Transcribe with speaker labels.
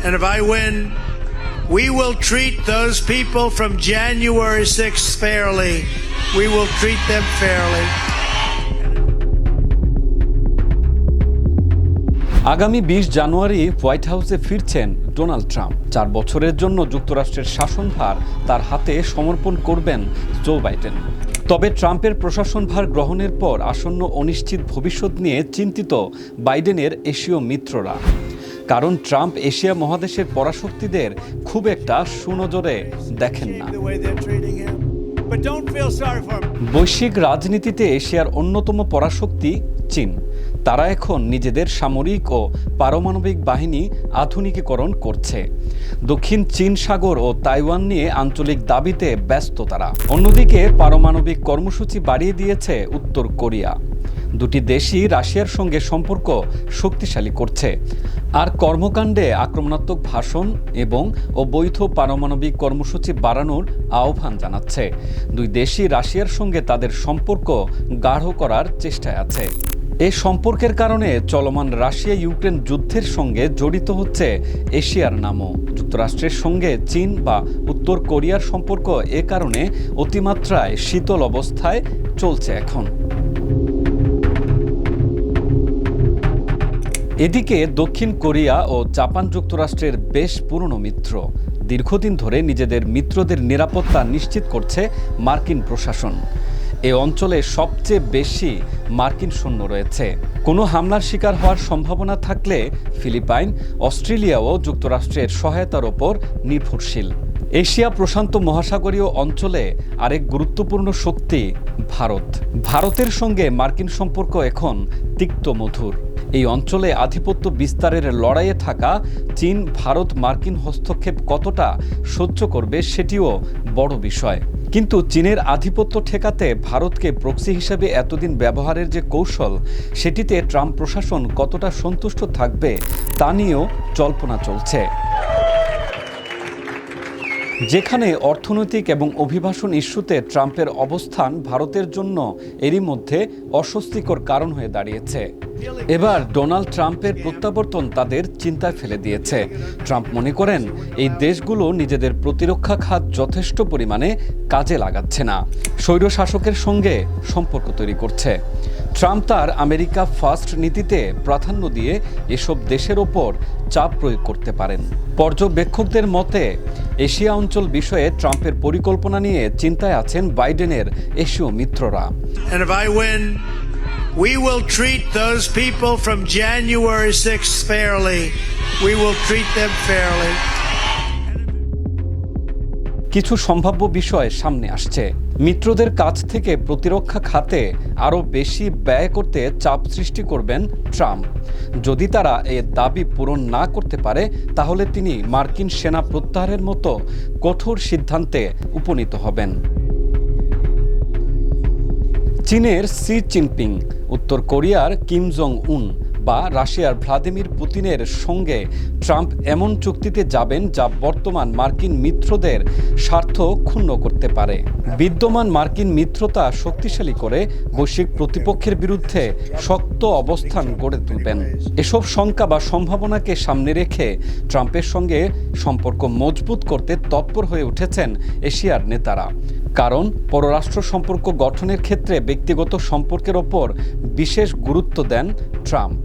Speaker 1: And if I win, we will treat those people from January 6th fairly. We will treat them fairly.
Speaker 2: আগামী 20 জানুয়ারি white হাউসে ফিরছেন Donald Trump. 4 বছরের জন্য যুক্তরাষ্ট্রের শাসনভার তার হাতে সমর্পণ করবেন জো বাইডেন। তবে ট্রাম্পের প্রশাসনভার গ্রহণের পর আসন্ন অনিশ্চিত ভবিষ্যৎ নিয়ে চিন্তিত বাইডেনের এশীয় মিত্ররা। কারণ ট্রাম্প এশিয়া মহাদেশের পরাশক্তিদের খুব একটা সুনজরে দেখেন না। বৈশ্বিক রাজনীতিতে এশিয়ার অন্যতম পরাশক্তি চীন। তারা এখন নিজেদের সামরিক ও পারমাণবিক বাহিনী আধুনিকীকরণ করছে। দক্ষিণ চীন সাগর ও তাইওয়ান নিয়ে আঞ্চলিক দাবিতে ব্যস্ত তারা। অন্যদিকে পারমাণবিক কর্মসূচি বাড়িয়ে দিয়েছে উত্তর কোরিয়া। দুটি দেশই রাশিয়ার সঙ্গে সম্পর্ক শক্তিশালী করছে আর কর্মকাণ্ডে আক্রমণাত্মক ভাষণ এবং অবৈধ পারমাণবিক কর্মসূচি বাড়ানোর আহ্বান জানাচ্ছে। দুই দেশই রাশিয়ার সঙ্গে তাদের সম্পর্ক গাঢ় করার চেষ্টায় আছে। এই সম্পর্কের কারণে চলমান রাশিয়া ইউক্রেন যুদ্ধের সঙ্গে জড়িত হচ্ছে এশিয়ার নামও। যুক্তরাষ্ট্রের সঙ্গে চীন বা উত্তর কোরিয়ার সম্পর্ক এ কারণে অতিমাত্রায় শীতল অবস্থায় চলছে এখন। এদিকে দক্ষিণ কোরিয়া ও জাপান যুক্তরাষ্ট্রের বেশ পুরনো মিত্র। দীর্ঘদিন ধরে নিজেদের মিত্রদের নিরাপত্তা নিশ্চিত করছে মার্কিন প্রশাসন। এ অঞ্চলে সবচেয়ে বেশি মার্কিন সৈন্য রয়েছে। কোনো হামলার শিকার হওয়ার সম্ভাবনা থাকলে ফিলিপাইন, অস্ট্রেলিয়াও যুক্তরাষ্ট্রের সহায়তার ওপর নির্ভরশীল। এশিয়া প্রশান্ত মহাসাগরীয় অঞ্চলে আরেক গুরুত্বপূর্ণ শক্তি ভারত। ভারতের সঙ্গে মার্কিন সম্পর্ক এখন তিক্ত মধুর। এই অঞ্চলে আধিপত্য বিস্তারের লড়াইয়ে থাকা চীন ভারত মার্কিন হস্তক্ষেপ কতটা সহ্য করবে সেটিও বড় বিষয়। কিন্তু চীনের আধিপত্য ঠেকাতে ভারতকে প্রক্সি হিসেবে এতদিন ব্যবহারের যে কৌশল, সেটিতে ট্রাম্প প্রশাসন কতটা সন্তুষ্ট থাকবে তা নিয়েও জল্পনা চলছে। যেখানে অর্থনৈতিক এবং অভিবাসন ইস্যুতে ট্রাম্পের অবস্থান ভারতের জন্য এরই মধ্যে অস্বস্তিকর কারণ হয়ে দাঁড়িয়েছে। এবার ডোনাল্ড ট্রাম্পের প্রত্যাবর্তন তাদের চিন্তায় ফেলে দিয়েছে। ট্রাম্প মনে করেন এই দেশগুলো নিজেদের প্রতিরক্ষা খাত যথেষ্ট পরিমাণে কাজে লাগাচ্ছে না, স্বৈরশাসকের সঙ্গে সম্পর্ক তৈরি করছে। ট্রাম্প তার আমেরিকা ফার্স্ট নীতিতে প্রাধান্য দিয়ে এসব দেশের ওপর চাপ প্রয়োগ করতে পারেন। পর্যবেক্ষকদের মতে এশিয়া অঞ্চল বিষয়ে ট্রাম্পের পরিকল্পনা নিয়ে চিন্তায় আছেন বাইডেনের এশীয় মিত্ররা।
Speaker 1: And if I win, we will treat those people from January 6th fairly. We will treat them fairly.
Speaker 2: কিছু সম্ভাব্য বিষয় সামনে আসছে। মিত্রদের কাছ থেকে প্রতিরক্ষা খাতে আরও বেশি ব্যয় করতে চাপ সৃষ্টি করবেন ট্রাম্প। যদি তারা এ দাবি পূরণ না করতে পারে তাহলে তিনি মার্কিন সেনা প্রত্যাহারের মতো কঠোর সিদ্ধান্তে উপনীত হবেন। চীনের সি জিনপিং, উত্তর কোরিয়ার কিম জং উন বা রাশিয়ার ভ্লাদিমির পুতিনের সঙ্গে ট্রাম্প এমন চুক্তিতে যাবেন যা বর্তমান মার্কিন মিত্রদের স্বার্থ ক্ষুণ্ণ করতে পারে। বিদ্যমান মার্কিন মিত্রতা শক্তিশালী করে বৈশ্বিক প্রতিপক্ষের বিরুদ্ধে শক্ত অবস্থান গড়ে তুলবেন। এসব শঙ্কা বা সম্ভাবনাকে সামনে রেখে ট্রাম্পের সঙ্গে সম্পর্ক মজবুত করতে তৎপর হয়ে উঠেছেন এশিয়ার নেতারা। কারণ পররাষ্ট্র সম্পর্ক গঠনের ক্ষেত্রে ব্যক্তিগত সম্পর্কের ওপর বিশেষ গুরুত্ব দেন ট্রাম্প।